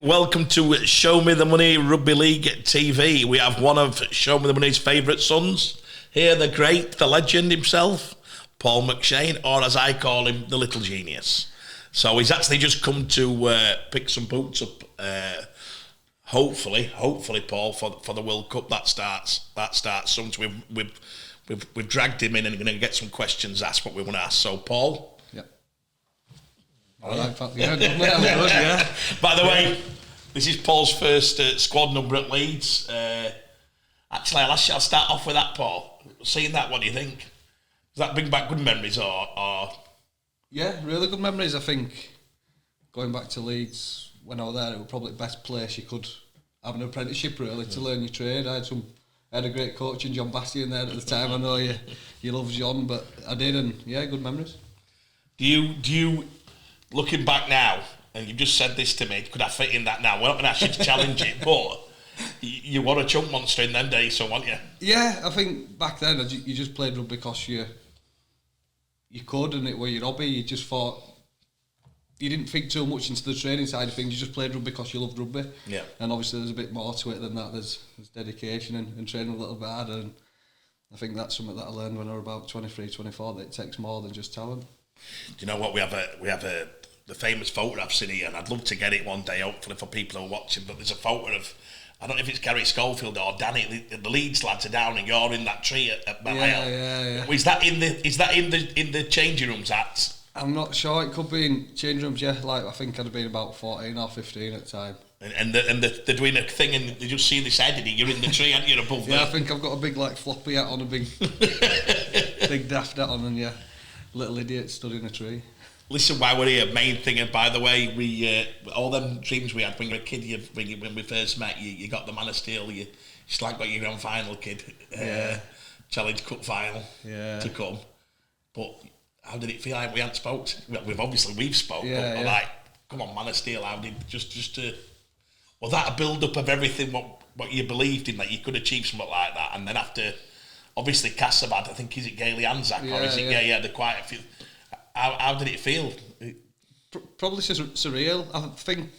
Welcome to Show Me the Money Rugby League TV. We have one of Show Me the Money's favourite sons here, the great, the legend himself, Paul McShane, or as I call him, the little genius. So he's actually just come to pick some boots up, hopefully, Paul, for the World Cup that starts soon. So we've dragged him in and we're going to get some questions asked, what we want to ask. So, Paul. All right, yeah. By the way, this is Paul's first squad number at Leeds. Actually, I'll start off with that, Paul. Seeing that, what do you think? Does that bring back good memories or? Yeah, really good memories. I think going back to Leeds when I was there, it was probably the best place you could have an apprenticeship really to learn your trade. I had a great coach in John Bastian there at the time. I know you love John, but I did, and yeah, good memories. Do you? Looking back now, and you've just said this to me, could I fit in that now? We're not going to ask you to challenge it, but you were a chunk monster in them days, so weren't you? Yeah, I think back then you just played rugby because you could, and it was your hobby. You just thought, you didn't think too much into the training side of things, you just played rugby because you loved rugby. Yeah. And obviously there's a bit more to it than that. There's dedication and training a little bit harder, and I think that's something that I learned when I was about 23, 24, that it takes more than just talent. Do you know what, we have the famous photographs in here, and I'd love to get it one day, hopefully for people who are watching, but there's a photo of, I don't know if it's Gary Schofield or Danny, the Leeds lads are down and you're in that tree at Bel Air. Yeah. Is that in the changing rooms at? I'm not sure, it could be in changing rooms, yeah, like I think I'd have been about 14 or 15 at the time. And they're doing a thing and they just see this head and you're in the tree, aren't you, above Yeah, I think I've got a big like floppy hat on, a big daft hat on, and yeah, little idiot stood in a tree. Listen, while we're here, main thing, and by the way, we all them dreams we had when you were a kid, when we first met, you got the Man of Steel, you slag got your grand final, kid, Challenge Cup final to come. But how did it feel like we hadn't spoke? We've spoke, but like, come on, Man of Steel, how did just was that a build up of everything what you believed in that you could achieve something like that, and then after obviously Cas I think is it Gailey Anzac or is it they're quite a few. How did it feel? Probably surreal. I think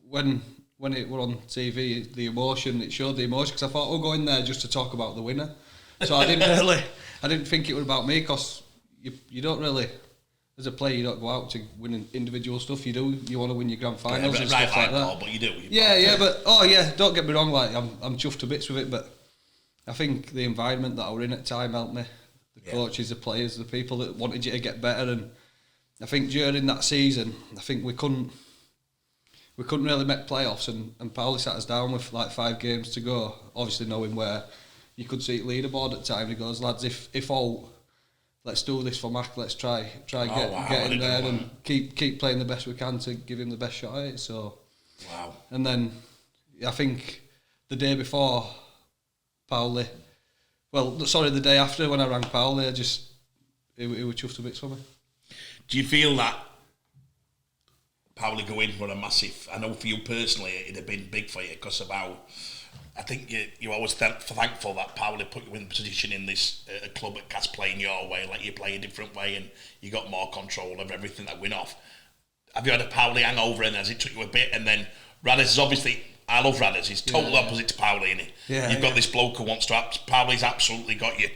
when it were on TV, it showed the emotion, because I thought we'll go in there just to talk about the winner. So I didn't think it was about me, because you don't really, as a player, you don't go out to win individual stuff. You want to win your grand finals and stuff like that. But you do. Don't get me wrong. Like I'm chuffed to bits with it, but I think the environment that I were in at the time helped me. The coaches, the players, the people that wanted you to get better, and I think during that season, I think we couldn't really make playoffs, and Paulie sat us down with like 5 games to go, obviously knowing where you could see leaderboard at the time. He goes, lads, if all, let's do this for Mac, let's try get in there and keep playing the best we can to give him the best shot at it. So, wow. And then I think the day before, the day after when I rang Paul, it was chuffed to bits for me. Do you feel that Paulie going for a massive, I know for you personally it'd have been big for you because of how, I think you're always thankful that Paulie put you in position in this club at Cas playing your way, like you play a different way and you got more control of everything that went off. Have you had a Paulie hangover, and as it took you a bit, and then Radis is obviously, I love Radis. He's total opposite to Paulie, isn't he? Yeah, you've got this bloke who wants to. Paulie's absolutely got you.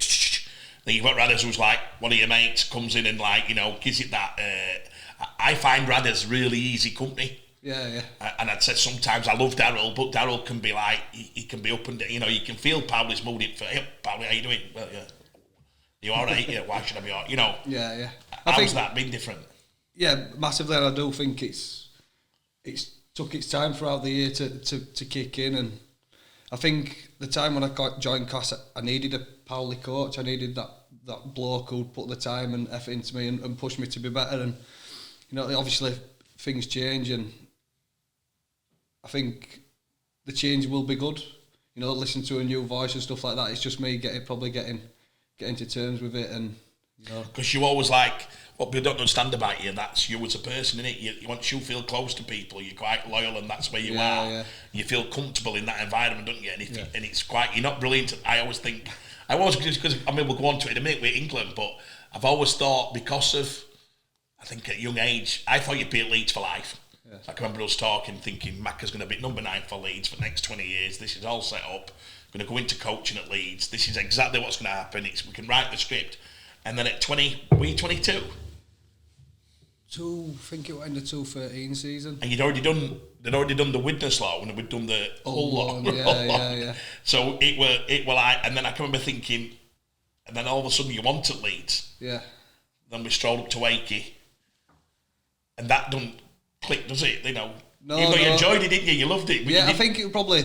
Then you've got Radis who's like one of your mates, comes in and like gives it that. I find Radis really easy company. Yeah. And I'd say sometimes I love Daryl, but Daryl can be like he can be up and down. You can feel Paulie's mood. Hey, Paulie, how you doing? Well, yeah. You all right? Yeah. Why should I be all right? Yeah. How's that been different? Yeah, massively. And I do think it's took its time throughout the year to kick in, and I think the time when I joined Cas, I needed a Paulie coach. I needed that bloke who'd put the time and effort into me and push me to be better. And obviously things change, and I think the change will be good. Listen to a new voice and stuff like that. It's just me getting to terms with it, and because you always like. What people don't understand about you, that's you as a person, innit? Once you feel close to people, you're quite loyal, and that's where you are. Yeah. You feel comfortable in that environment, don't you? And it's quite, you're not brilliant. I always because we'll go on to it in a minute with England, but I've always thought, because of, I think at a young age, I thought you'd be at Leeds for life. Yeah. I can remember us talking, thinking Macca's going to be number 9 for Leeds for the next 20 years. This is all set up. Going to go into coaching at Leeds. This is exactly what's going to happen. We can write the script. And then at 20, were you 22? I think it went into 2013 season. And they'd already done the witness law and we'd done the whole law. Yeah. So it were like, and then I can remember thinking, and then all of a sudden you want at Leeds. Yeah. Then we strolled up to Wakey, and that don't click, does it? You know, No, you enjoyed it, didn't you? You loved it. I think it probably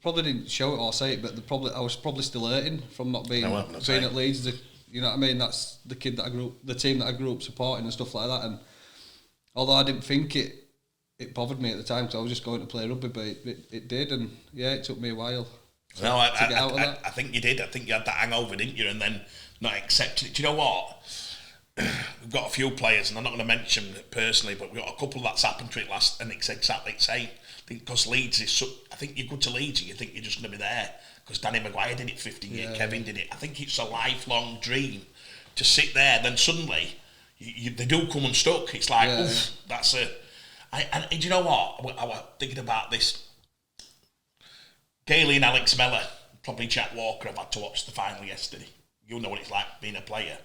didn't show it or say it, but I was probably still hurting from not being at Leeds. You know what I mean? That's the team that I grew up supporting and stuff like that. And although I didn't think it bothered me at the time because I was just going to play rugby, but it did, and it took me a while to get out of that. I think you did. I think you had that hangover, didn't you? And then not accepting it. Do you know what? We've got a few players, and I'm not going to mention it personally, but we've got a couple that's happened to it last, and it's exactly the same. Because Leeds is I think you go to Leeds and you think you're just going to be there. Because Danny Maguire did it 15 years, Kevin did it. I think it's a lifelong dream to sit there. Then suddenly, they do come unstuck. It's like, that's a... And do you know what? I was thinking about this. Gailey and Alex Mellor, probably Jack Walker, have had to watch the final yesterday. You know what it's like being a player.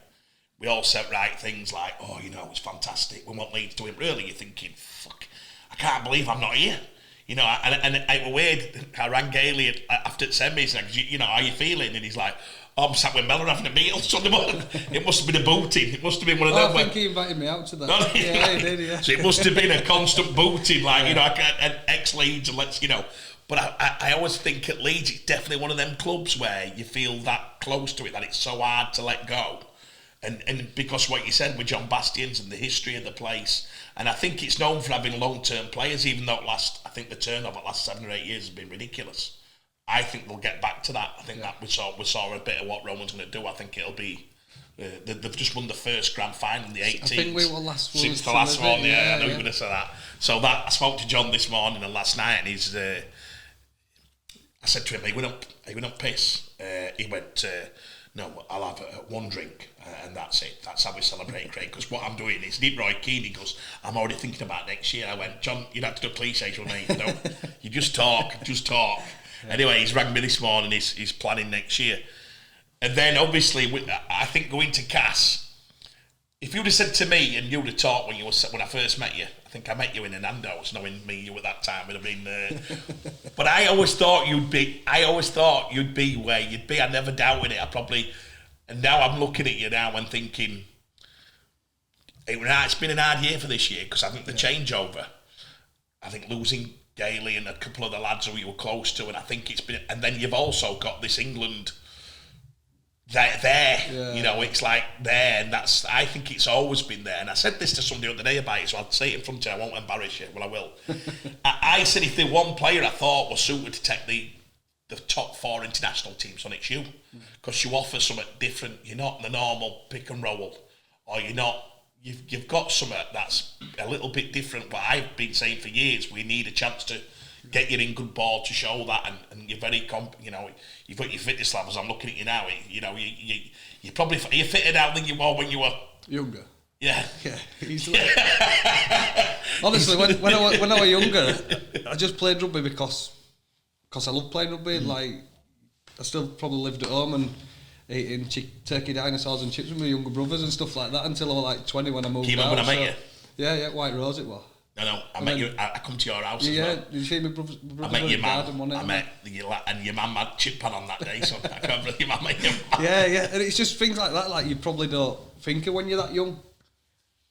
We all said right things like, it's fantastic. We want Leeds to win. Really, you're thinking, fuck, I can't believe I'm not here. You know, and it was weird. I rang Gailey after the semis and said, how are you feeling? And he's like, I'm sat with Mellor having a meal. So it must have been a booting. It must have been one of them. I think he invited me out to that. He did, yeah. So it must have been a constant booting, ex-Leeds and But I always think at Leeds, it's definitely one of them clubs where you feel that close to it, that it's so hard to let go. And because what you said with John Bastions and the history of the place, and I think it's known for having long-term players, even though I think the turnover last 7 or 8 years has been ridiculous. I think they'll get back to that. I think that we saw a bit of what Roman's going to do. I think it'll be they've just won the first grand final in the 18th. I think we were last one. Since the last one, I know you were going to say that. So that I spoke to John this morning and last night, and he's. I said to him, "Are you going to piss?" He went, "No, I'll have one drink, and that's it. That's how we celebrate, Craig. Because what I'm doing is, Deep Roy Keane, he goes, I'm already thinking about next year." I went, "John, you don't have to do cliches, mate. No, you just talk. Yeah. Anyway, he's rang me this morning. He's planning next year, and then obviously, I think going to Cas. If you'd have said to me, and you'd have talked when I first met you, I think I met you in a Nando's, knowing me, you at that time would have been. But I always thought you'd be where you'd be. I never doubted it. And now I'm looking at you now and thinking, it's been an hard year for this year because I think the changeover. I think losing Gailey and a couple of the lads who you were close to, and I think it's been. And then you've also got this England. There, it's like there, and I think it's always been there. And I said this to somebody the other day about it, so I'll say it in front of you. I won't embarrass you. Well, I will. I said if there's one player I thought was suited to take the top 4 international teams on, it's you, because you offer something different. You're not the normal pick and roll, or you're not. You've got something that's a little bit different. But I've been saying for years, we need a chance to get you in good ball to show that, and you're very you've got your fitness levels. I'm looking at you now. You probably you're fitter now than you were when you were younger. Yeah, easily. Honestly, when I was younger, I just played rugby because I love playing rugby. Like I still probably lived at home and eating turkey dinosaurs and chips with my younger brothers and stuff like that until I was like 20 when I moved out. Can you remember when I met you? Yeah, White Rose it was. No, I met you. I come to your house. Yeah, as well. Did you see my brother? I met your mum. I met and your mum had chip pan on that day, so I can't really remember your mum. Yeah, and it's just things like that. Like you probably don't think of when you're that young.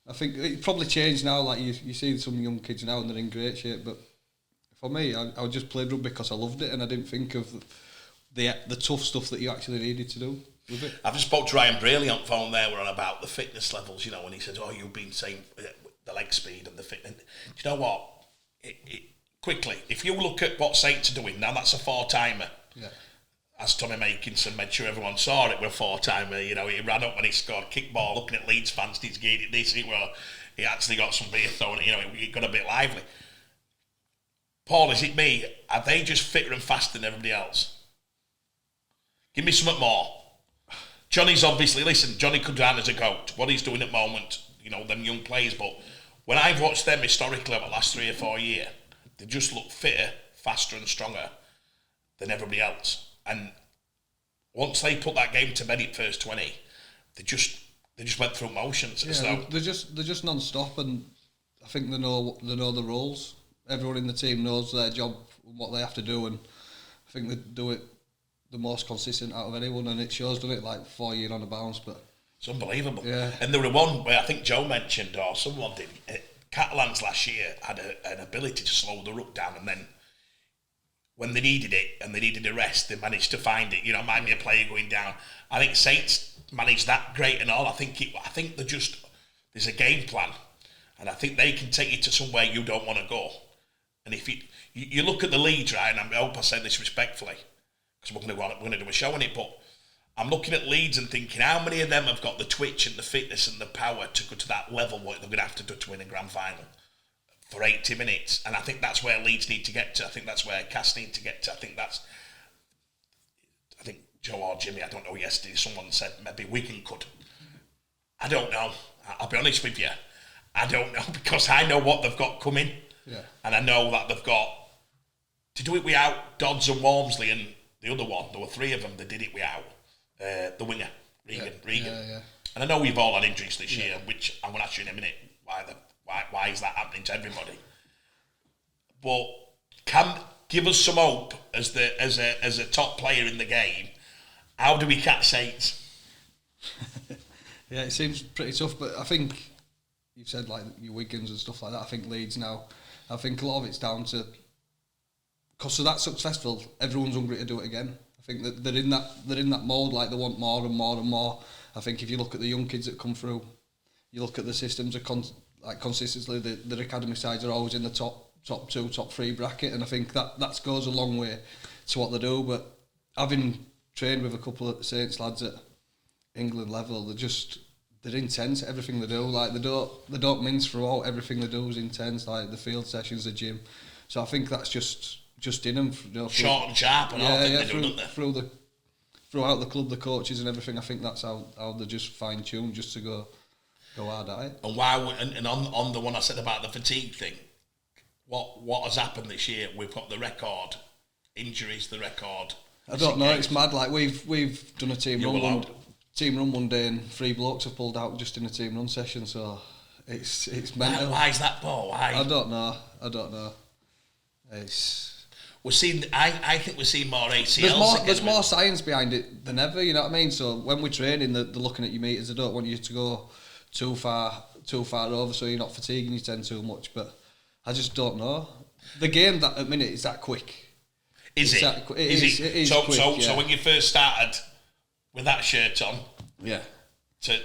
I think it probably changed now. Like you see some young kids now and they're in great shape, but for me, I just played rugby because I loved it and I didn't think of the tough stuff that you actually needed to do with it. I've just spoke to Ryan Braley on phone there. We're on about the fitness levels, and he says, "Oh, you've been saying the leg speed and the fit." And do you know what? Quickly, if you look at what Saints are doing now, that's a 4-timer. Yeah. As Tommy Makinson made sure everyone saw it with a 4-timer. He ran up when he scored kickball, looking at Leeds fans. He's getting this. He actually got some beer thrown. He got a bit lively. Paul, is it me? Are they just fitter and faster than everybody else? Give me something more. Johnny's obviously, listen, Johnny could down as a coach. What he's doing at the moment, them young players, but when I've watched them historically over the last 3 or 4 years, they just look fitter, faster and stronger than everybody else. And once they put that game to bed at first 20, they just went through motions. Yeah, they're just non-stop, and I think they know the roles. Everyone in the team knows their job and what they have to do, and I think they do it the most consistent out of anyone, and it shows, doesn't it? Like 4 years on a bounce, but it's unbelievable. Yeah. And there was one where I think Joe mentioned, or someone did, Catalans last year had an ability to slow the ruck down, and then when they needed it and they needed a rest, they managed to find it. Might be a player going down. I think Saints managed that great and all. I think they're just, there's a game plan, and I think they can take you to somewhere you don't want to go. And if you look at the Leeds, right, and I hope I say this respectfully, because we're going to do a show on it, but I'm looking at Leeds and thinking, how many of them have got the twitch and the fitness and the power to go to that level what they're going to have to do to win a grand final for 80 minutes? And I think that's where Leeds need to get to. I think that's where Cas need to get to. I think Joe or Jimmy, I don't know, yesterday someone said maybe Wigan could. I don't know. I'll be honest with you. I don't know, because I know what they've got coming. Yeah. And I know that they've got to do it without Dodds and Walmsley and the other one. There were 3 of them that did it without the winger, Regan. Yeah. And I know we've all had injuries this year, which I'm going to ask you in a minute. Why is that happening to everybody? But can give us some hope as a top player in the game. How do we catch Saints? Yeah, it seems pretty tough, but I think you've said like your Wiggins and stuff like that. I think Leeds now, I think a lot of it's down to, because they're that successful, everyone's hungry to do it again. I think that they're in that mode, like they want more and more and more. I think if you look at the young kids that come through, you look at the systems consistently, the academy sides are always in the top 2, top 3 bracket, and I think that goes a long way to what they do. But having trained with a couple of Saints lads at England level, they're intense at everything they do. Like they don't mince throughout. Everything they do is intense. Like the field sessions, the gym. So I think that's just in them. Short and sharp and all. They do, don't they? Throughout the club, the coaches and everything. I think that's how they're just fine tuned, just to go hard at it. And why? And on the one I said about the fatigue thing, what has happened this year? We've got the record injuries, the record. I don't know. It's mad. Like we've done a team run one day, and 3 blokes have pulled out just in a team run session. So it's mental. Why is that, Paul? Why? I don't know. We're seeing. I think we're seeing more ACLs. There's more science behind it than ever. You know what I mean? So when we're training, they're looking at your meters. They don't want you to go too far over, so you're not fatiguing your 10 too much. But I just don't know. The game that at minute is that quick. Is it? It is quick, so when you first started with that shirt on, yeah. To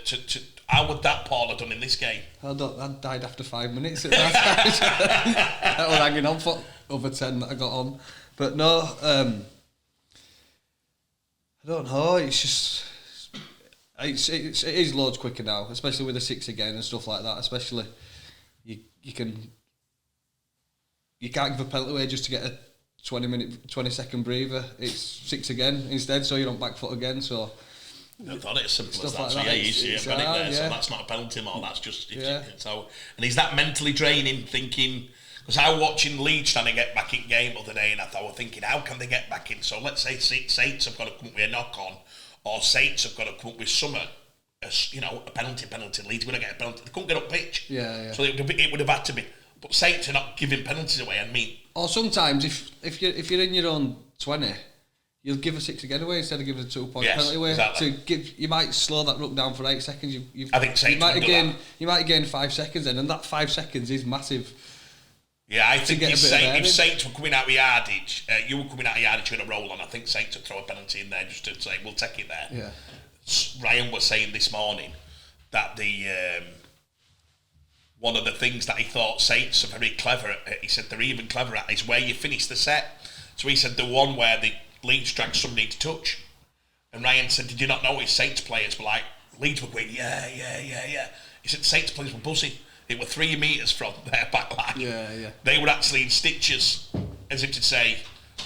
how would that Paul have done in this game? I died after 5 minutes. That was hanging on for over 10 that I got on. But no, I don't know. It's just it is loads quicker now, especially with the 6 again and stuff like that. Especially you can't give a penalty away just to get a 20 second breather. It's 6 again instead, so you're on back foot again. So I thought it as simple as that. Like so that. Yeah, you see it, hard, there. Yeah. So that's not a penalty more. That's just So and is that mentally draining? Thinking, because I was watching Leeds trying to get back in game the other day, and I was thinking, how can they get back in? So let's say Saints have got to come up with a knock on, or Saints have got to come up with a penalty. Leeds going to get a penalty. They couldn't get up pitch. Yeah. So it would have had to be. But Saints are not giving penalties away. I mean, or sometimes if you're in your own 20, you'll give a 6 again away instead of giving a 2-point penalty away. Exactly. You might slow that ruck down for 8 seconds. I think Saints you might gain 5 seconds then, and that 5 seconds is massive. Yeah, I think if Saints were coming out with yardage, you were coming out of yardage with a roll on, I think Saints would throw a penalty in there just to say, we'll take it there. Yeah. Ryan was saying this morning that one of the things that he thought Saints are very clever at, he said they're even clever at, is where you finish the set. So he said the one where the Leeds dragged somebody to touch, and Ryan said, did you not notice Saints players were like, Leeds were going, yeah. He said Saints players were buzzing. It were 3 metres from their back line. Yeah. They were actually in stitches, as if to say,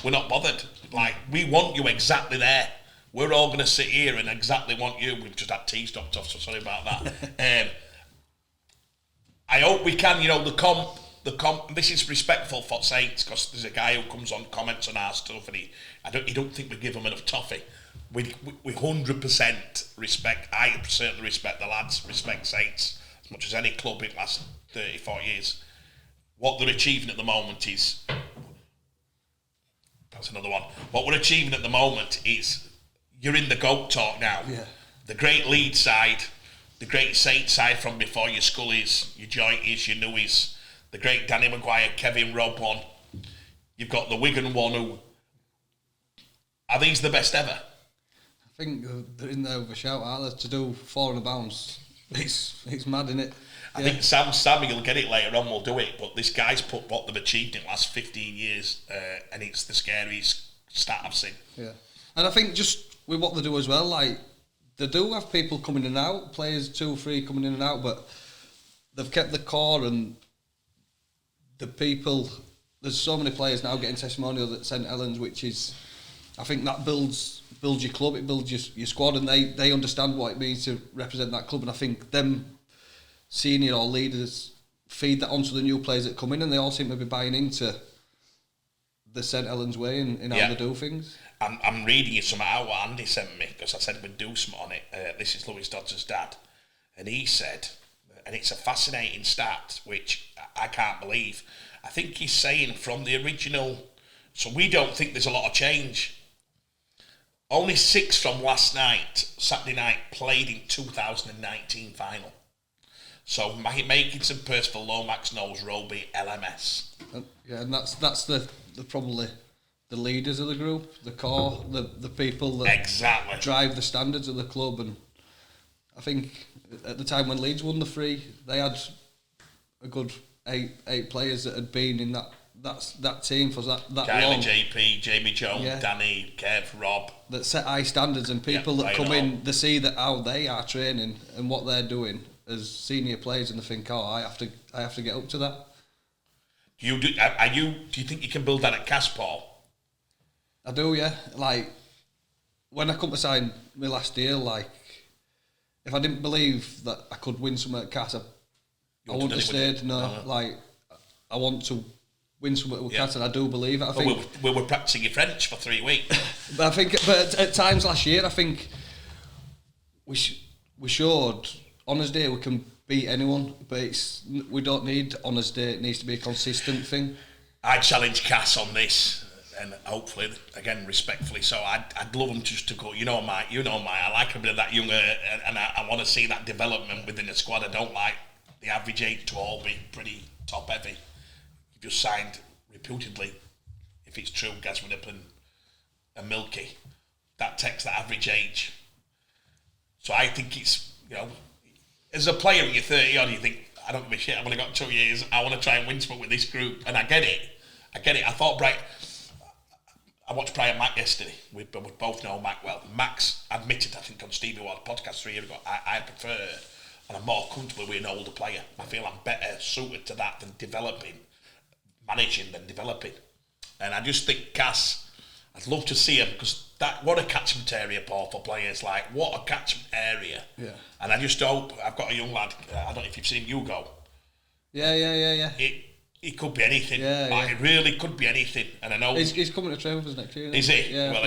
we're not bothered. Like, we want you exactly there. We're all going to sit here and exactly want you. We've just had tea stopped off, so sorry about that. I hope we can. You know, the comp. This is respectful for Saints because there's a guy who comes on comments on our stuff, and he don't think we give him enough toffee. We 100% respect. I certainly respect the lads. Respect Saints as much as any club in the last 30, 40 years. What they're achieving at the moment is. That's another one. What we're achieving at the moment is you're in the GOAT talk now. Yeah. The great Leeds side, the great Saints side from before your Scullies, your Jointies, your Newies, the great Danny Maguire, Kevin Robb one. You've got the Wigan one who... Are these the best ever? I think they're in there with a shout, aren't they, to do 4 and a bounce. It's mad, isn't it? I think Sammy will get it later on, we'll do it, but this guy's put what they've achieved in the last 15 years, and it's the scariest stat I've seen. Yeah. And I think just with what they do as well, like, they do have people coming in and out, players 2 or 3 coming in and out, but they've kept the core and the people. There's so many players now getting testimonials at St Helens, which is, I think that builds your club, it builds your squad, and they understand what it means to represent that club, and I think them senior or leaders feed that onto the new players that come in, and they all seem to be buying into the St Helens way in how they do things. I'm reading you some out what Andy sent me, because I said we'd do something on it. This is Louis Dodds' dad, and he said, and it's a fascinating stat, which I can't believe. I think he's saying from the original, so we don't think there's a lot of change. Only 6 from last night, Saturday night, played in 2019 final. So making some Percival, Lomax, Knowles, Roby, LMS. And that's the probably the leaders of the group, the core, the people that exactly drive the standards of the club. And I think at the time when Leeds won the 3, they had a good eight players that had been in that team for that Kylie, long. JP, Jamie Jones, Danny, Kev, Rob. That set high standards, and people that come in, they see that how they are training and what they're doing as senior players, and they think, I have to get up to that. Do you think you can build that at Cas, Paul? I do, yeah. Like, when I come to sign my last deal, like, if I didn't believe that I could win something at Cas, I wouldn't have stayed. No, like, I want to win something with Cas, and I do believe it. I think we were practicing your French for 3 weeks. but at times last year, I think we showed on his day we can beat anyone, but we don't need on his day. It needs to be a consistent thing. I challenge Cas on this, and hopefully, again, respectfully. So I'd love him just to go. You know, I like a bit of that younger, and I want to see that development within the squad. I don't like the average age to all be pretty top heavy. You've just signed reputedly, if it's true, Gaswinnip and Milky. That takes that average age. So I think it's, as a player when you're 30 odd, you think, I don't give a shit, I've only got 2 years, I want to try and win something with this group. And I get it. I thought I watched Brian Mack yesterday. We both know Mack well. Max admitted, I think on Stevie Ward's podcast 3 years ago, I prefer, and I'm more comfortable with an older player. I feel I'm better suited to that than managing than developing. And I just think Cas, I'd love to see him, because what a catchment area, Paul, for players. Like, what a catchment area. Yeah. And I just hope, I've got a young lad, I don't know if you've seen Hugo. Yeah. It could be anything. It really could be anything. And I know he's coming to train with us next year. Is he? Yeah. Well,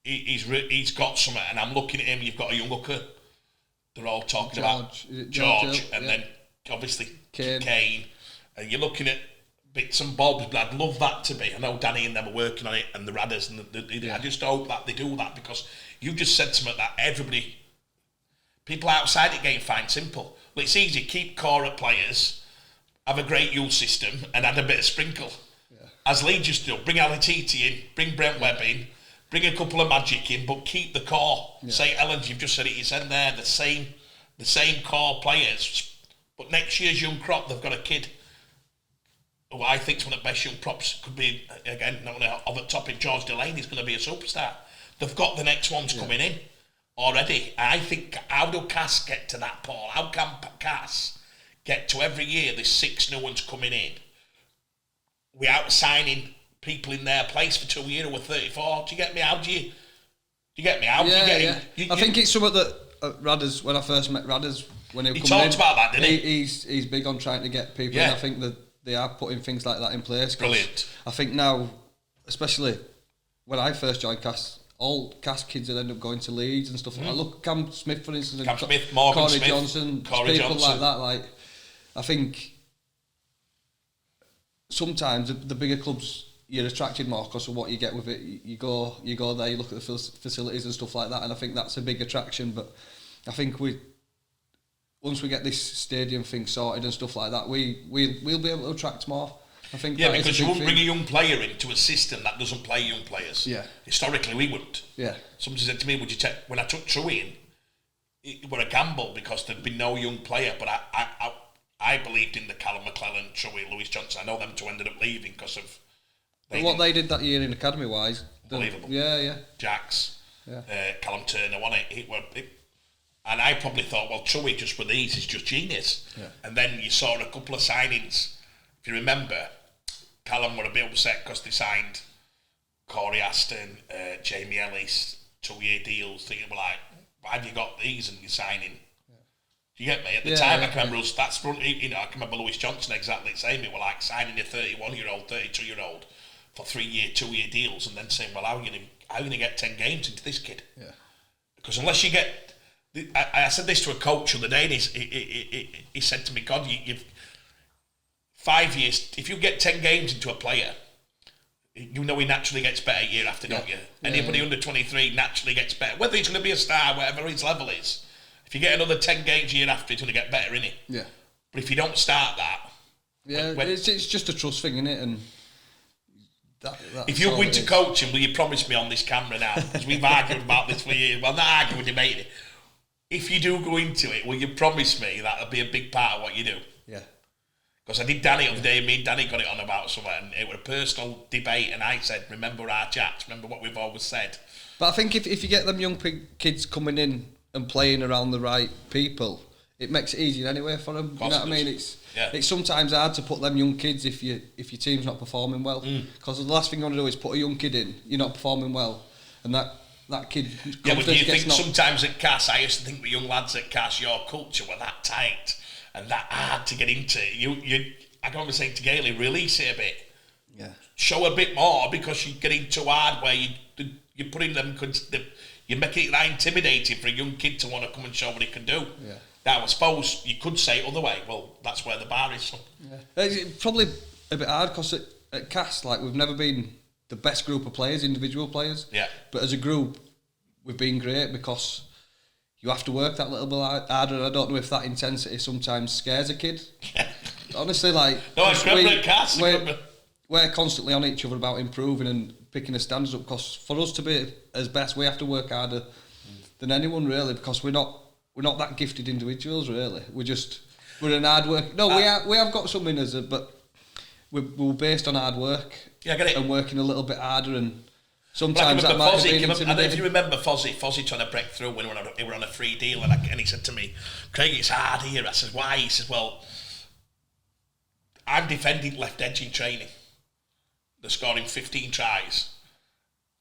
he's got something, and I'm looking at him. You've got a young hooker. They're all talking about George, and then obviously Kane. And you're looking at bits and bobs, but I'd love that to be. I know Danny and them are working on it, and the Radders, and I just hope that they do that, because you just said something that people outside the game find simple. Well, it's easy. Keep core at players, have a great youth system, and add a bit of sprinkle. Yeah. As Leeds used to do, bring Alatiti in, bring Brent Webb in, bring a couple of magic in, but keep the core. Yeah. St Helens, you've just said it, you said there, the same core players. But next year's young crop, they've got a kid who I think is one of the best young props, could be, again, not of the top, if George Delaney's going to be a superstar. They've got the next ones coming in already. I think, how do Cas get to that, Paul? How can Cas get to every year there's 6 new ones coming in without signing people in their place for 2 years who are 34? Do you get me? How do you get me? How do you get him? I think it's something that Radders, when I first met Radders, when he talked about that, didn't he? He's big on trying to get people. Yeah. And I think that they are putting things like that in place. Brilliant. I think now, especially when I first joined Cas, all Cas kids that end up going to Leeds and stuff like that. Look, Cam Smith, for instance, Cam Smith, Morgan Corey Smith, Johnson, Corey people Johnson. like that. Like, I think sometimes the bigger clubs, you're attracted more because of what you get with it. You go there, you look at the facilities and stuff like that, and I think that's a big attraction. But I think once we get this stadium thing sorted and stuff like that, we'll be able to attract more. I think. Yeah, because you wouldn't bring a young player into a system that doesn't play young players. Yeah. Historically, we wouldn't. Yeah. Somebody said to me, "Would you take?" When I took Truey in, it were a gamble because there'd been no young player. But I believed in the Callum McClellan, Truey, Lewis Johnson. I know them two ended up leaving because of. What they did that year in academy wise, unbelievable. Yeah. Jacks, yeah. Callum Turner, wasn't it? And I probably thought, well, Truey just with these is just genius. Yeah. And then you saw a couple of signings. If you remember, Callum were a bit upset because they signed Corey Aston, Jamie Ellis, 2-year deals. Thinking, well, like, why have you got these and you're signing? Yeah. Do you get me? At the time, I can remember us. I can remember Lewis Johnson exactly the same. It were like signing a 31-year-old, 32-year-old for 3-year, 2-year deals, and then saying, well, how are you going to get 10 games into this kid? Yeah. Because unless you get, I said this to a coach the other day, and he said to me, God, you've 5 years. If you get 10 games into a player, you know he naturally gets better year after, don't you? Anybody under 23 naturally gets better, whether he's going to be a star, whatever his level is. If you get another 10 games year after, he's going to get better, innit? Yeah. But if you don't start that, it's just a trust thing, innit? And if you went to coaching, will you promise me on this camera now? Because we've argued about this for years. Well, not arguing, debating it. If you do go into it, will you promise me that'll be a big part of what you do? Yeah. Because I did Danny the other day, me and Danny got it on about something, and it was a personal debate, and I said, remember our chats, remember what we've always said. But I think if you get them young kids coming in and playing around the right people, it makes it easier anyway for them. You know what I mean? It's sometimes hard to put them young kids if your team's not performing well. Because the last thing you want to do is put a young kid in, you're not performing well, and that kid. Yeah, but do you think sometimes at Cas, I used to think with young lads at Cas, your culture were that tight and that hard to get into. I can remember saying to Gailey, release it a bit. Yeah. Show a bit more, because you're getting too hard where you're putting them. You're making it that intimidating for a young kid to want to come and show what he can do. Yeah. Now, I suppose you could say other way. Well, that's where the bar is. Yeah. It's probably a bit hard because at Cas, like, we've never been the best group of players, individual players. Yeah. But as a group, we've been great because you have to work that little bit harder. And I don't know if that intensity sometimes scares a kid. Honestly, like, no, I remember at Cas. We're constantly on each other about improving and picking the standards up, because for us to be as best, we have to work harder than anyone, really, because we're not that gifted individuals, really. We're an hard work. No, we have got some winners, but we're based on hard work. Yeah, I get it. And working a little bit harder, and sometimes that might have been intimidating. I don't know if you remember Fozzie trying to break through when we were on a free deal, and he said to me, Craig, it's hard here. I said, why? He says, well, I'm defending left edge in training. They're scoring 15 tries.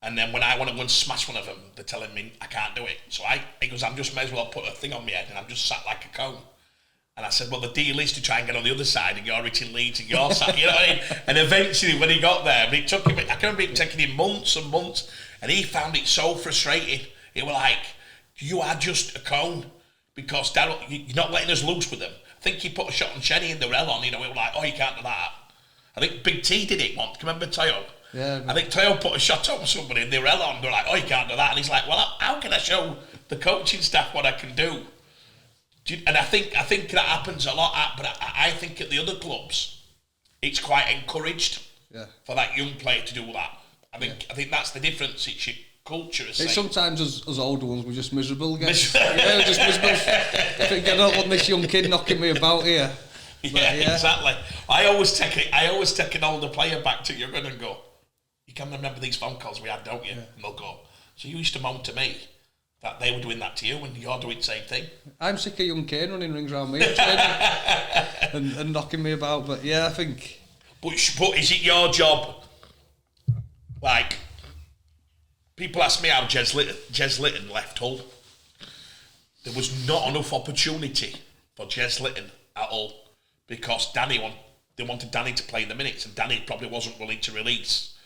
And then when I want to go and smash one of them, they're telling me I can't do it. So he goes, I'm just may as well put a thing on my head, and I'm just sat like a cone. And I said, well, the deal is to try and get on the other side, and you're reaching Leeds and you're sat, you know what I mean? And eventually when he got there, but it took him, I can remember it taking him months and months, and he found it so frustrating. He was like, you are just a cone, because Darryl, you're not letting us loose with them. I think he put a shot on Shenny in the rel on, it was like, oh, you can't do that. I think Big T did it once. Remember Toyo? Yeah. I think Toyo put a shot on somebody in the rel on. They're like, oh, you can't do that. And he's like, well, how can I show the coaching staff what I can do? And I think that happens a lot. But I think at the other clubs, it's quite encouraged for that young player to do that. I think that's the difference. It's your culture. It's sometimes us older ones, we're just miserable again. We're just miserable. I think I don't want this young kid knocking me about here. Yeah, exactly. I always take an older player back to Jurgen and go, you can remember these phone calls we had, don't you? Yeah. And they'll go, so you used to moan to me that they were doing that to you, and you're doing the same thing. I'm sick of young Kane running rings around me and knocking me about, but yeah, I think. But is it your job? Like, people ask me how Jez Litton left Hull. There was not enough opportunity for Jez Litton at all because they wanted Danny to play the minutes, and Danny probably wasn't willing to release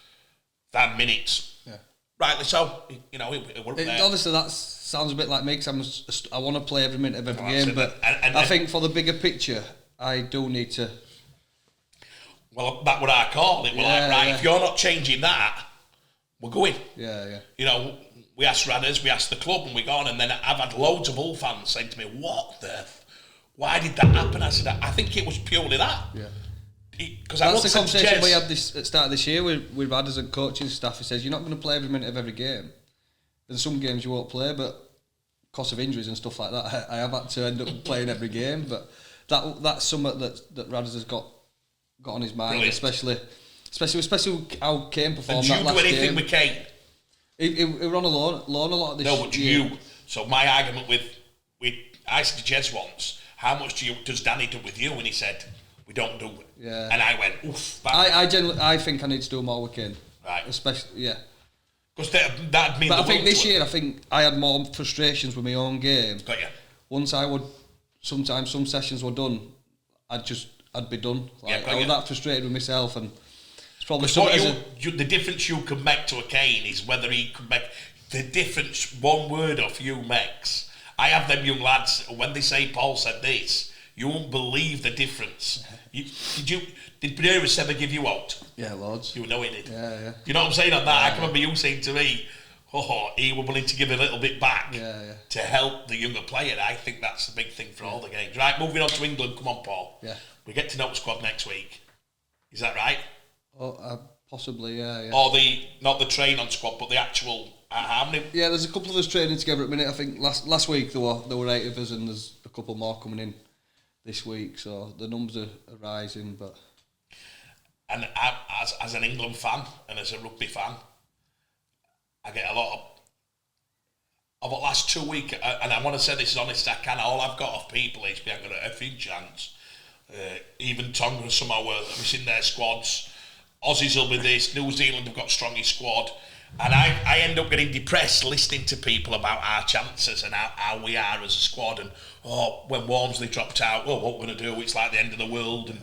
that minutes. Yeah. Rightly so. You know, it wasn't there. Obviously, that sounds a bit like me because I want to play every minute of every game, it. but and I think for the bigger picture, I do need to. Well, that's what I call it. We're like, right, if you're not changing that, we're going. Yeah. You know, we asked Radders, we asked the club, and we're gone. And then I've had loads of Hull fans saying to me, why did that happen? I said, I think it was purely that. Yeah. Because that's the conversation we had at the start of this year with Radders and coaching staff. He says, you're not going to play every minute of every game. There's some games you won't play, but because of injuries and stuff like that, I have had to end up playing every game. But that's something that Radders has got on his mind. Brilliant. Especially how Kane performed that last game. And do you do anything with Kane? He were on a loan a lot this year. No, but you. So my argument with I said to Jez once, how much does Danny do with you? And he said, we don't do it. Yeah. And I went, oof. I think I need to do more with Kane. Right. Especially, yeah. Because that'd mean. But I think this year, I think I had more frustrations with my own game. Got you. Once I would, sometimes some sessions were done, I'd be done. Like, I was that frustrated with myself, and it's probably the difference you could make to a Kane is whether he could make the difference. One word off you makes. I have them young lads when they say Paul said this, you won't believe the difference. Did Breris ever give you out? Yeah, loads. You know he did. Yeah. You know what I'm saying on that? Yeah. I can remember you saying to me, he was willing to give a little bit back to help the younger player. I think that's the big thing for all the games. Right, moving on to England. Come on, Paul. Yeah. We get to know the squad next week. Is that right? Oh, possibly, yeah. Or not the train-on squad, but the actual. How many? Yeah, there's a couple of us training together at the minute. I think last week there were 8 of us, and there's a couple more coming in this week. So the numbers are rising, but. And as an England fan and as a rugby fan, I get a lot of the last 2 weeks, and I want to say this as honest as I can, all I've got of people is we haven't got a effing chance. Even Tonga somehow were missing their squads. Aussies will be this, New Zealand have got strongest squad. And I end up getting depressed listening to people about our chances and how we are as a squad. And when Walmsley dropped out, what we're going to do? It's like the end of the world. And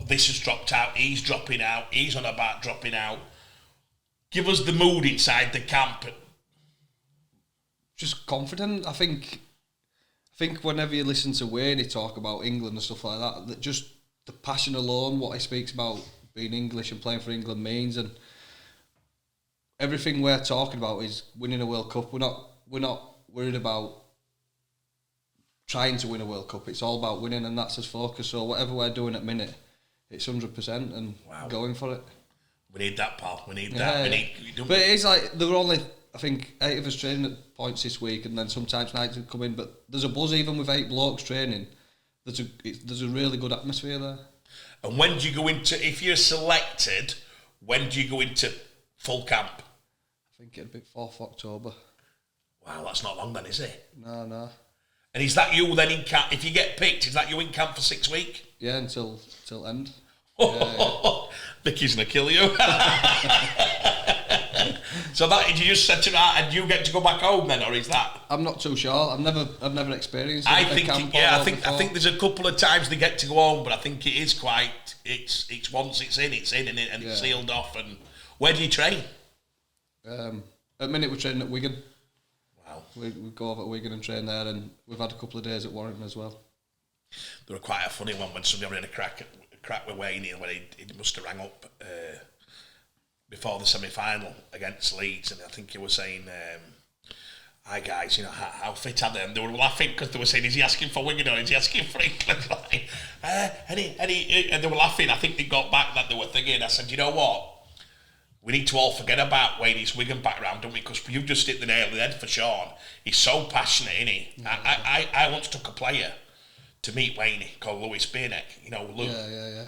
this has dropped out. He's dropping out. He's on about dropping out. Give us the mood inside the camp. Just confident. I think whenever you listen to Wayne talk about England and stuff like that just the passion alone, what he speaks about being English and playing for England means, and everything we're talking about is winning a World Cup. We're not worried about trying to win a World Cup. It's all about winning, and that's his focus. So whatever we're doing at minute, it's 100% and going for it. We need that, pal. We need that. But it is like there were only, I think, 8 of us training at points this week, and then sometimes nights would come in. But there's a buzz even with 8 blokes training. There's a really good atmosphere there. And when do you go into? If you're selected, when do you go into full camp? I think it'd be 4th October. Wow, that's not long then, is it? No. And is that you then in camp? If you get picked, is that you in camp for 6 weeks? Yeah, until end. Vicky's gonna kill you. So that did you just set it out and you get to go back home then, or is that? I'm not too sure. I've never experienced. I think there's a couple of times they get to go home, but I think it is quite. It's once it's in and it's sealed off. And where do you train? At the minute we're training at Wigan. Wow. We go over to Wigan and train there, and we've had a couple of days at Warrington as well. There were quite a funny one when somebody had a crack with Wayne where he must have rang up before the semi-final against Leeds, and I think he was saying, hi guys, how fit are they? And they were laughing because they were saying, is he asking for Wigan or is he asking for England? And they were laughing. I think they got back that they were thinking. I said, you know what? We need to all forget about Wayne's Wigan background, don't we? Because you've just hit the nail on the head for Sean. He's so passionate, isn't he? Yeah. I once took a player to meet Wayne called Lewis Bierneck. Lou. Yeah.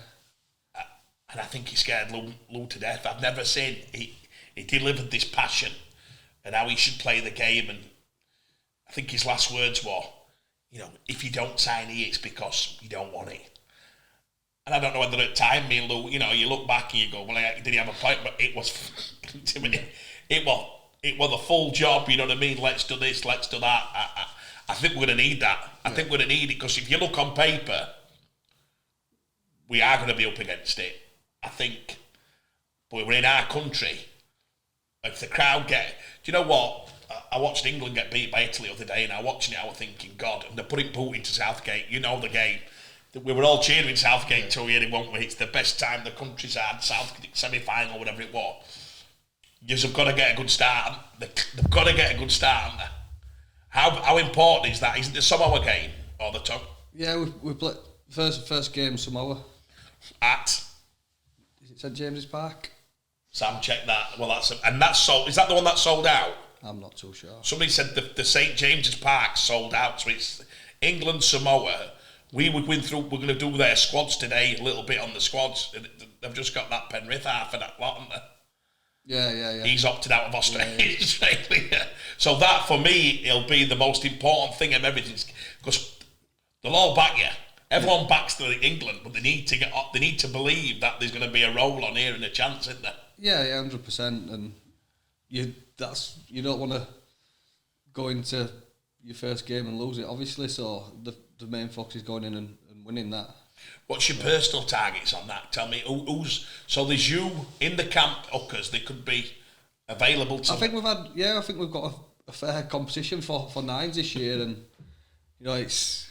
And I think he scared Lou to death. I've never seen he delivered this passion and how he should play the game. And I think his last words were, if you don't sign here, it's because you don't want it. And I don't know whether at the time, me and Lou, you look back and you go, well, did he have a point? But it was, to me, it was the full job, you know what I mean? Let's do this, let's do that. I think we're going to need that. I think we're going to need it because if you look on paper, we are going to be up against it. I think, but we're in our country. If the crowd get, do you know what? I watched England get beat by Italy the other day, and I was watching it. I was thinking, God, and they're putting Putin to Southgate. You know the game. We were all cheering Southgate till we, won't we? It's the best time the country's had. Southgate semi-final, whatever it was. You've got to get a good start. They've got to get a good start, haven't they? How important is that? Is it the Samoa game or the top? Yeah, we played first game Samoa at. Is it St James's Park? Sam, check that. Well, that's sold. Is that the one that sold out? I'm not too sure. Somebody said the St James's Park sold out, so it's England Samoa. We would win through. We're going to do their squads today. A little bit on the squads. They've just got that Penrith half of that lot, haven't they? Yeah. He's opted out of Australia. Yeah. So that, for me, it'll be the most important thing of everything. Because they'll all back you. Everyone backs England, but they need to get up. They need to believe that there's going to be a roll on here and a chance, isn't there? Yeah, 100%. And you don't want to go into your first game and lose it, obviously. So the main focus is going in and winning that. What's your personal targets on that? Tell me, who's... So there's you in the camp, hookers, they could be available to... I think we've got a fair competition for nines this year, and, you know, it's...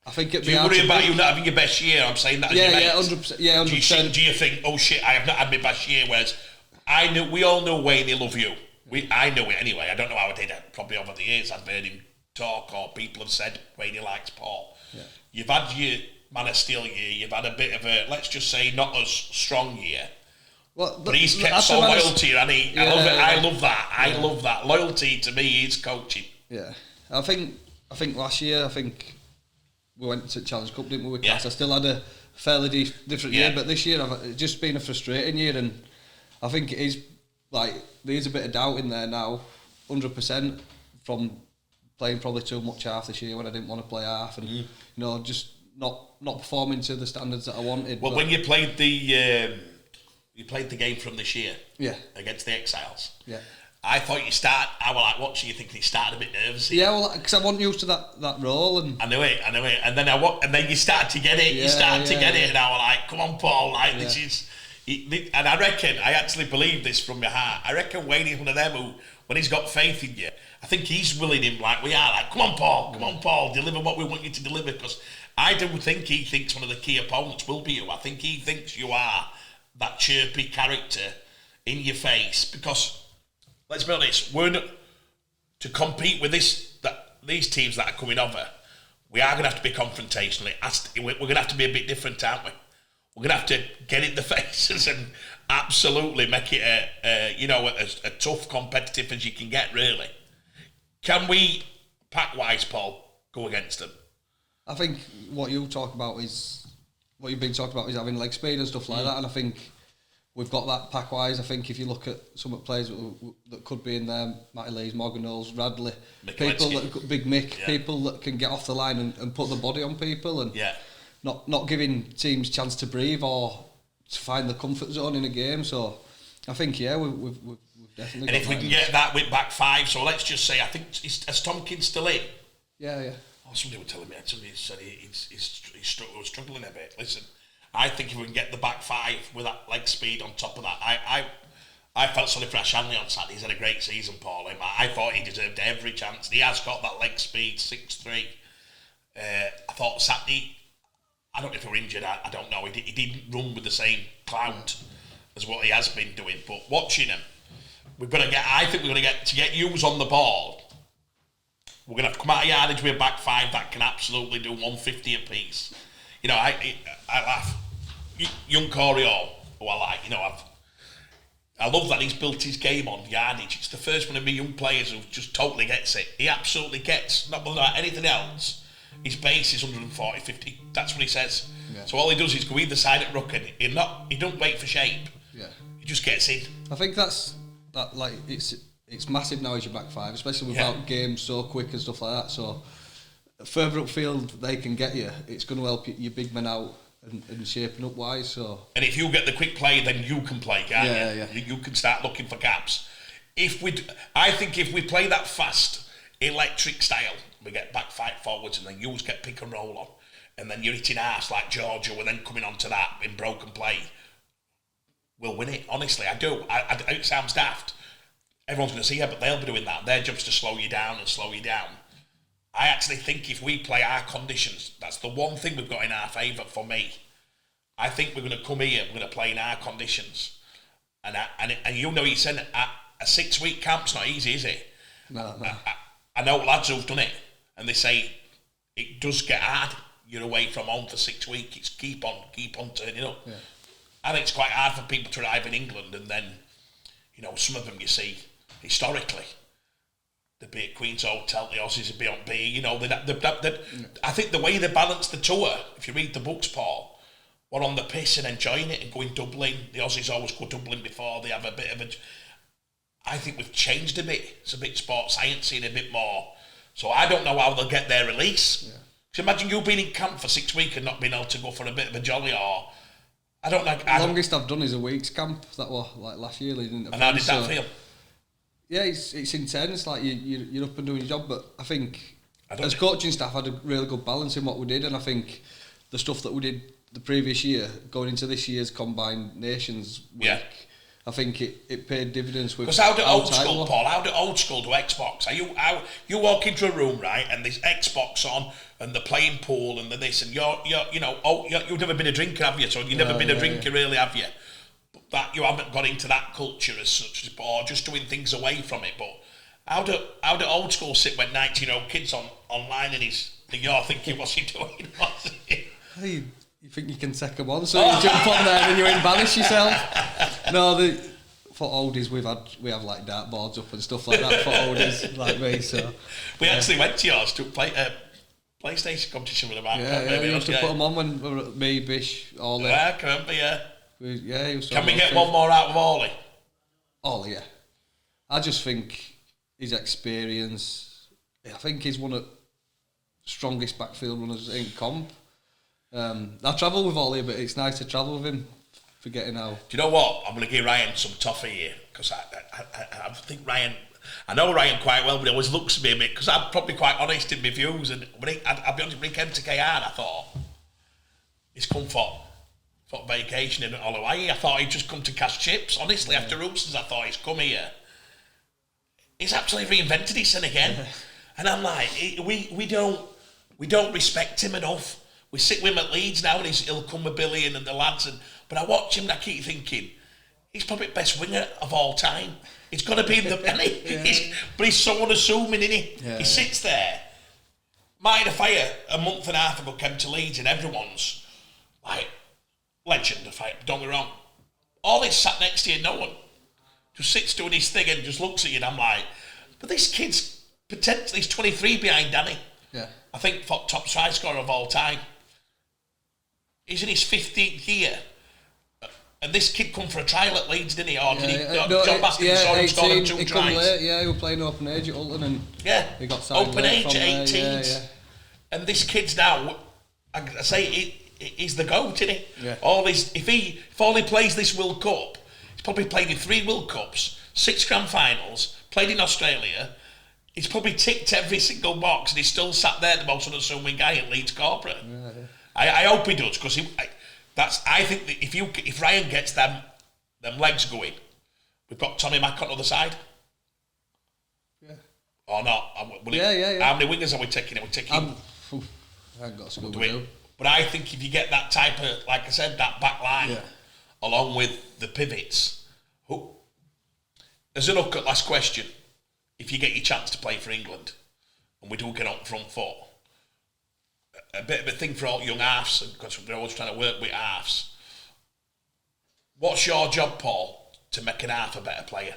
I think it'd be... Do you worry about you not having your best year? I'm saying that as your mates. 100%. Yeah, 100%. Do you think, oh shit, I have not had my best year, whereas we all know Wayne, he love you. I know it anyway. I don't know how I did it. Probably over the years I've heard him talk, or people have said Wayne, he likes Paul. Yeah. You've had your Man of Steel year, you've had a bit of a, let's just say, not as strong year. Well, but he's kept so loyal to you, and I love that. I love that. Loyalty to me is coaching. Yeah. I think last year, we went to Challenge Cup, didn't we, with Cas? I still had a fairly different year, but this year it's just been a frustrating year, and I think it is, like, there's a bit of doubt in there now, 100% from playing probably too much half this year when I didn't want to play half, and you know, just not performing to the standards that I wanted. Well, when you played the game from this year, against the Exiles, I thought I was like watching you, thinking he started a bit nervous. Yeah, well, because I wasn't used to that role, and I knew it, and then you started to get it, and I was like, come on, Paul, like this is. And I reckon, I actually believe this from my heart. I reckon Wayne is one of them who, when he's got faith in you, I think he's willing him like we are. Like, come on, Paul, deliver what we want you to deliver. Because I don't think he thinks one of the key opponents will be you. I think he thinks you are that chirpy character in your face. Because let's be honest, we're not to compete with these teams that are coming over. We are going to have to be confrontational. We're going to have to be a bit different, aren't we? We're going to have to get in the faces and absolutely make it a tough competitive as you can get, really. Can we, pack-wise, Paul, go against them? I think what you've been talking about is having leg speed and stuff like that, and I think we've got that pack-wise. I think if you look at some of the players that could be in there, Matty Lees, Morgan Knowles, Radley, Big Mick, people that can get off the line and put the body on people, and not giving teams chance to breathe or to find the comfort zone in a game. So I think we've definitely. And if we can get that with back five, so let's just say, I think is Tompkins still in? Yeah. Oh, somebody was telling me. Somebody said he's struggling a bit. Listen, I think if we can get the back five with that leg speed on top of that, I felt sorry for Ashanley on Saturday. He's had a great season, Paul. I thought he deserved every chance. He has got that leg speed, 6'3". I thought Saturday, I don't know if he was injured, I don't know. He didn't run with the same clout as what he has been doing. But watching him, I think we're going to get Hughes on the ball. We're going to have to come out of yardage with a back five that can absolutely do 150 apiece. You know, I laugh. Young Corey Hall, who I like, you know, I love that he's built his game on yardage. It's the first one of my young players who just totally gets it. He absolutely gets, not about anything else. His base is 140, 50. That's what he says. Yeah. So all he does is go either side at ruck, and he don't wait for shape. Yeah. He just gets in. I think it's massive now as your back five, especially without games so quick and stuff like that. So further upfield they can get you, it's going to help your big men out and shaping up wise. So, and if you get the quick play, then you can play, can't you? Yeah. You can start looking for gaps. I think if we play that fast, electric style. We get back fight forwards and then you get pick and roll on. And then you're hitting arse like Georgia, and then coming onto that in broken play. We'll win it, honestly, I do. It sounds daft. Everyone's going to see it, but they'll be doing that. Their job's to slow you down and slow you down. I actually think if we play our conditions, that's the one thing we've got in our favour for me. I think we're going to come here, we're going to play in our conditions. And you know, you said a 6-week camp's not easy, is it? No. I know lads who've done it, and they say it does get hard. You're away from home for 6 weeks. It's keep on turning up. Yeah. I think it's quite hard for people to arrive in England, and then, you know, some of them you see historically, they'd be at Queen's Hotel, the Aussies would be on B. You know, I think the way they balance the tour, if you read the books, Paul, we're on the piss and enjoying it and going Dublin. The Aussies always go Dublin before they have a bit of a. I think we've changed a bit. It's a bit sports sciencey and a bit more. So I don't know how they'll get their release. Yeah. So imagine you being in camp for 6 weeks and not being able to go for a bit of a jolly, or I don't like. The longest I've done is a week's camp. That was like last year leading. And how did that feel? Yeah, it's intense. Like you're up and doing your job, but I think as coaching staff had a really good balance in what we did, and I think the stuff that we did the previous year going into this year's Combined Nations week, I think it paid dividends with. Because how do old school, Paul? How do old school do Xbox? You walk into a room, right, and there's Xbox on, and the playing pool, and the this, and you've never been a drinker, have you? So you've never been a drinker, really, have you? But that you haven't got into that culture as such, or just doing things away from it. But how do old school sit when 19-year-old kids online and you're thinking, what's he doing? What's he? You think you can take them on, so you jump on there and you embellish yourself. No, for oldies we have like dartboards up and stuff like that for oldies like me. So we actually went to yours to play PlayStation competition with them. Yeah, we used to put them on when we were me, Bish, Ollie. Yeah, I can remember. Yeah. Can we get one more out of Ollie? Ollie, yeah. I just think his experience. I think he's one of the strongest backfield runners in comp. I travel with Ollie, but it's nice to travel with him. Forgetting how. Do you know what? I'm going to give Ryan some toffee here, because I think Ryan. I know Ryan quite well, but he always looks at me a bit, because I'm probably quite honest in my views. And I'll be honest, when he came to KR, I thought he's come for vacation in Hawaii. I thought he'd just come to cash chips. Honestly, after Roosters, I thought he's come here. He's absolutely reinvented himself again, and I'm like, we don't respect him enough. We sit with him at Leeds now, and he'll come with Billy and the lads. But I watch him and I keep thinking, he's probably the best winger of all time. He's got to be the penny. But he's so unassuming, isn't he? Yeah. He sits there. Mind a Fire a month and a half ago came to Leeds, and everyone's like, legend of fire. Don't get me wrong. All this sat next to you, no one just sits doing his thing and just looks at you, and I'm like, but this kid's potentially, he's 23 behind Danny. Yeah. I think top try scorer of all time. He's in his 15th year. And this kid come for a trial at Leeds, didn't he? Or did he? John Baskin saw him scoring 2 tries. Late, he was playing open age at Hulton, and he got signed open age at 18. And this kid's now, I say, he's the GOAT, isn't he? Yeah. If all he plays this World Cup, he's probably played in 3 World Cups, 6 Grand Finals, played in Australia. He's probably ticked every single box, and he's still sat there, the most unassuming guy at Leeds corporate. Yeah. I hope he does, because I think that if Ryan gets them legs going, we've got Tommy Mack on the other side. Yeah. Or not? Yeah. How many wingers are we taking? I haven't got a school to do. But I think if you get that type of, like I said, that back line, along with the pivots, as an hook at last question, if you get your chance to play for England, and we do get on front foot, a bit of a thing for all young halves, because we're always trying to work with halves. What's your job, Paul, to make an half a better player?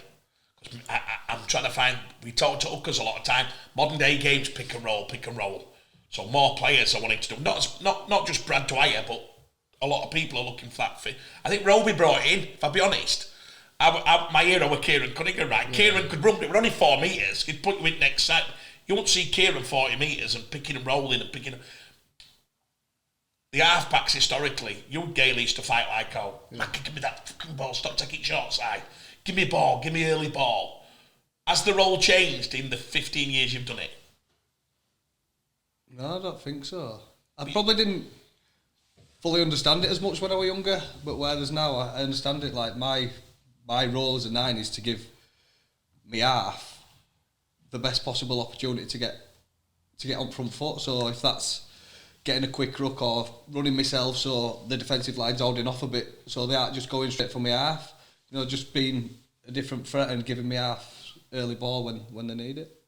Because I'm trying to find, we talk to hookers a lot of time, modern day games, pick and roll. So more players are wanting to do, not just Brad Dwyer, but a lot of people are looking for that fit. I think Roby brought it in, if I'll be honest. My hero was Kieran Cunningham, right? Yeah. Kieran could run, it were only 4 metres, he'd put you in next side. You won't see Kieran 40 metres and picking and rolling and picking. The half-backs historically, you and Gailey used to fight like, Mackie, give me that fucking ball, stop taking short side. Give me a ball, give me early ball. Has the role changed in the 15 years you've done it? No, I don't think so. I probably didn't fully understand it as much when I was younger, but where there's now, I understand it. Like my role as a 9 is to give me half the best possible opportunity to get on front foot. So if that's getting a quick ruck or running myself so the defensive line's holding off a bit so they aren't just going straight for me half, just being a different threat and giving me half early ball when they need it.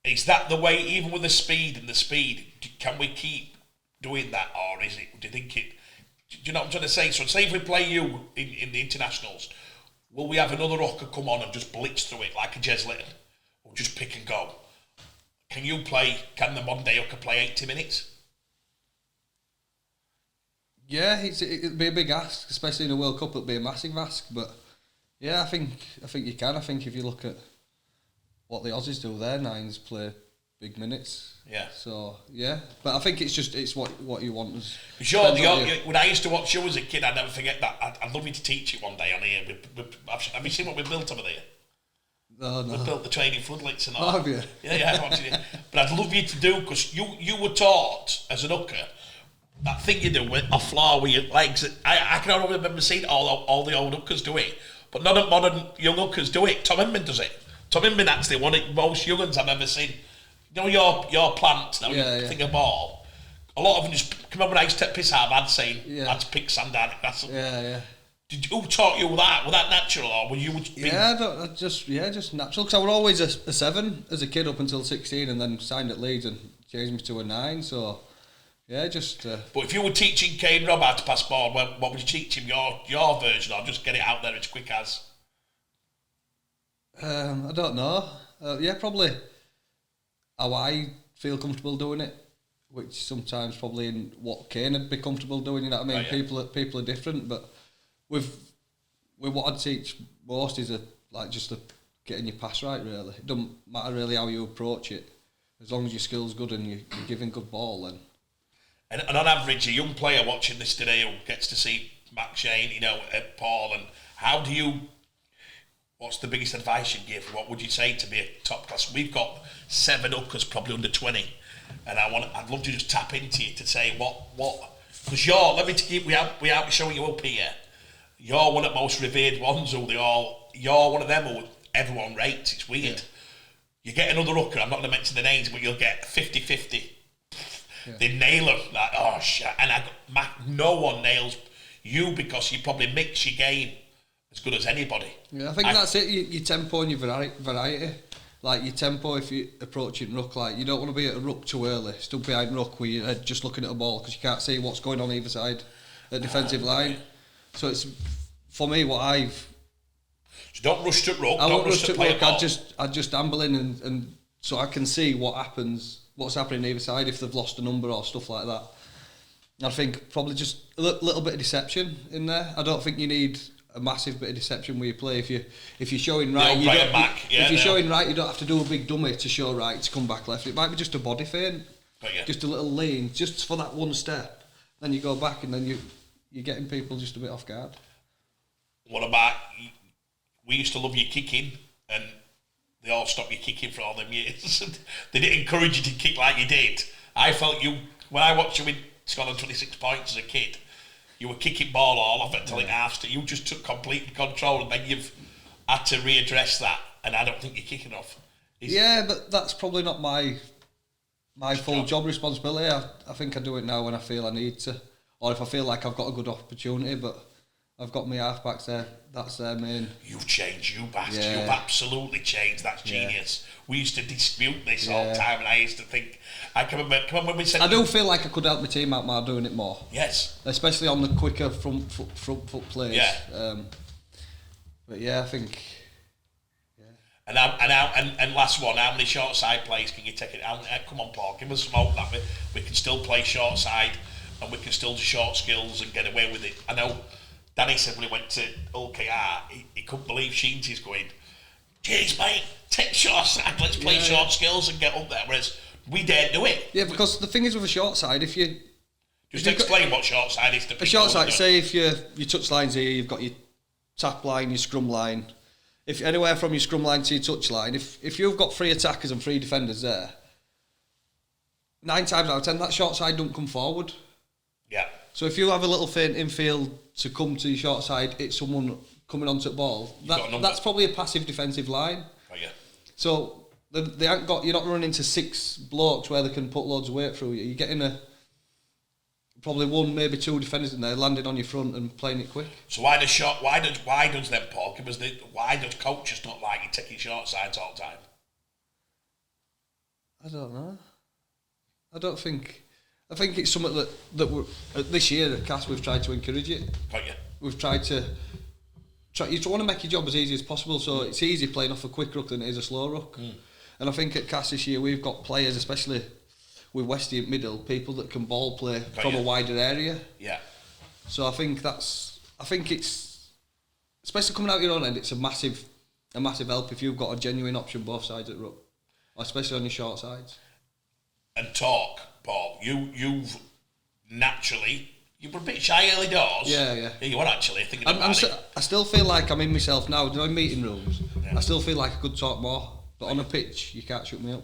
Is that the way, even with the speed, can we keep doing that, or is it, do you think it, do you know what I'm trying to say? So say if we play you in the internationals, will we have another hooker come on and just blitz through it like a Jez Litton, or just pick and go? Can the modern day hooker play 80 minutes? Yeah, it'd be a big ask, especially in a World Cup. It'd be a massive ask, but yeah, I think you can. I think if you look at what the Aussies do, their 9s play big minutes. Yeah. So yeah, but I think it's what you want. Sure. When I used to watch you as a kid, I'd never forget that. I'd love you to teach it one day on here. Have you seen what we've built over there? No. We built the training floodlights and all. Oh, have you? Yeah, I watched it. But I'd love you to do, because you were taught as an hooker that thing you do off floor with your legs. I can only remember seeing all the old hookers do it, but none of modern young hookers do it. Tom Inman does it. Tom Inman actually one of the most young ones I've ever seen. Your plant, you think of ball. A lot of them just come up when I used to take piss out of I'd say, I'd pick sand out of grass. Yeah. Who taught you that? Was that natural, or were you? Just natural. Because I was always a 7 as a kid up until 16, and then signed at Leeds and changed me to a 9. So yeah, just. But if you were teaching Kane Robb how to pass ball, what would you teach him? Your version, or just get it out there as quick as? I don't know. Probably how I feel comfortable doing it, which sometimes probably in what Kane would be comfortable doing. You know what I mean? Right, yeah. People are different, but with what I'd teach most is getting your pass right. Really, it doesn't matter really how you approach it, as long as your skill's good and you're giving good ball. Then. And on average, a young player watching this today who gets to see McShane, Paul, and how do you? What's the biggest advice you'd give? What would you say to be a top class? We've got 7 hookers, probably under 20, and I'd love to just tap into you to say what because we are showing you up here. You're one of the most revered ones you're one of them who everyone rates. It's weird. Yeah. You get another hooker, I'm not going to mention the names, but you'll get 50-50. Yeah. They nail them, like, oh shit. And no one nails you because you probably mix your game as good as anybody. Yeah, I think that's it, your tempo and your variety. Like your tempo, if you're approaching ruck, like you don't want to be at a ruck too early, stood behind ruck where you're just looking at a ball because you can't see what's going on either side at defensive line. So it's, for me, So don't rush to ruck. I won't rush to ruck. I'd just amble in and so I can see what's happening either side if they've lost a number or stuff like that. I think probably just a little bit of deception in there. I don't think you need a massive bit of deception where you play. If you're showing right, showing right, you don't have to do a big dummy to show right to come back left. It might be just a body feint, just a little lean, just for that one step. Then you go back, and then you're getting people just a bit off guard. What about? We used to love your kicking, and they all stopped you kicking for all them years. They didn't encourage you to kick like you did. I felt when I watched you in Scotland 26 points as a kid. You were kicking ball all off it until it halves. You just took complete control, and then you've had to readdress that. And I don't think you're kicking off. But that's probably not my full job responsibility. I think I do it now when I feel I need to, or if I feel like I've got a good opportunity. But I've got my halfbacks there. That's their main. You've changed, you bastard. Yeah. You've absolutely changed. That's genius. We used to dispute this all the time, and I used to think, I can remember when we said. I do feel like I could help my team out by doing it more. Yes. Especially on the quicker front foot plays. Yeah. But yeah, I think. Yeah. And last one, how many short side plays can you take it? Come on, Paul, give us some hope that we can still play short side, and we can still do short skills and get away with it. I know. Danny said when he went to OKR, he couldn't believe Sheensy's going, jeez mate, take short side, let's play short skills and get up there, whereas we daren't do it. Yeah, because the thing is with a short side, if you... Just explain what short side is to people. A short side, say if your touch line's here, you've got your tap line, your scrum line. if anywhere from your scrum line to your touch line, if you've got 3 attackers and 3 defenders there, 9 times out of 10 that short side don't come forward. Yeah. So if you have a little feint infield to come to your short side, it's someone coming onto the ball. That's probably a passive defensive line. Oh yeah. So they haven't got. You're not running into 6 blokes where they can put loads of weight through you. You're getting probably 1, maybe 2 defenders in there landing on your front and playing it quick. So why does them, Paul? Why does coaches not like you taking short sides all the time? I don't know. I think it's something that we're, this year at Cas we've tried to encourage it. Got you. We've tried to. You want to make your job as easy as possible, so it's easy playing off a quick ruck than it is a slow ruck. And I think at Cas this year we've got players, especially with Westy at middle, people that can ball play from a wider area. Yeah. So I think it's, especially coming out your own end, it's a massive help if you've got a genuine option both sides at ruck, especially on your short sides. And talk, Paul. You've naturally. You were a bit shy early doors. Yeah. You were actually thinking about it. I still feel like I'm in myself now. You know, in meeting rooms, I still feel like I could talk more. But on a pitch, you can't shut me up.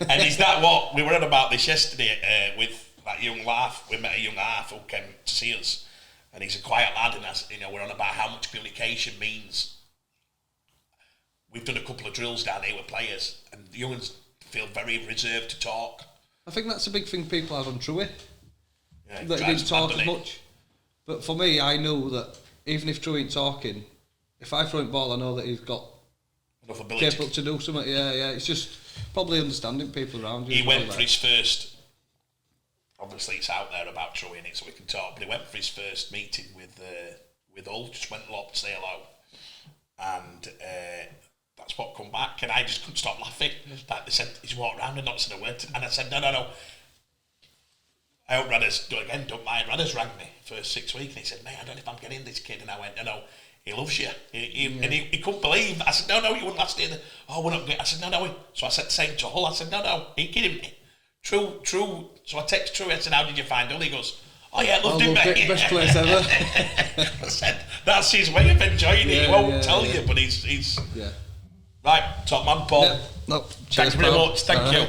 And is that what we were on about this yesterday with that young laugh? We met a young half who came to see us, and he's a quiet lad, and we're on about how much communication means. We've done a couple of drills down here with players, and the young ones feel very reserved to talk. I think that's a big thing people have on Truey. Yeah, that he didn't talk as much. But for me, I know that even if Truey ain't talking, if I throw him ball, I know that he's got enough ability capable to do something. Yeah. It's just probably understanding people around you. He went for his first. Obviously, it's out there about Truey in it, so we can talk. But he went for his first meeting with Hull. Just went along to say hello, and that's what come back. And I just couldn't stop laughing. Like they said, he's walked around and not said a word. And I said, no. I hope Radders do it again, don't mind. Radders rang me for 6 weeks and he said, mate, I don't know if I'm getting this kid. And I went, no, he loves you. And he couldn't believe. I said, no, you wouldn't last year. Oh, we're not good. I said, no. So I said the same to Hull. I said, no, are you kidding me? True. So I text True. I said, how did you find Hull? He goes, oh yeah, loved him, mate. Best place ever. I said, that's his way of enjoying it. He won't tell you, but he's... Yeah. Right, top man, Paul. No, Thank you very much. Thank you.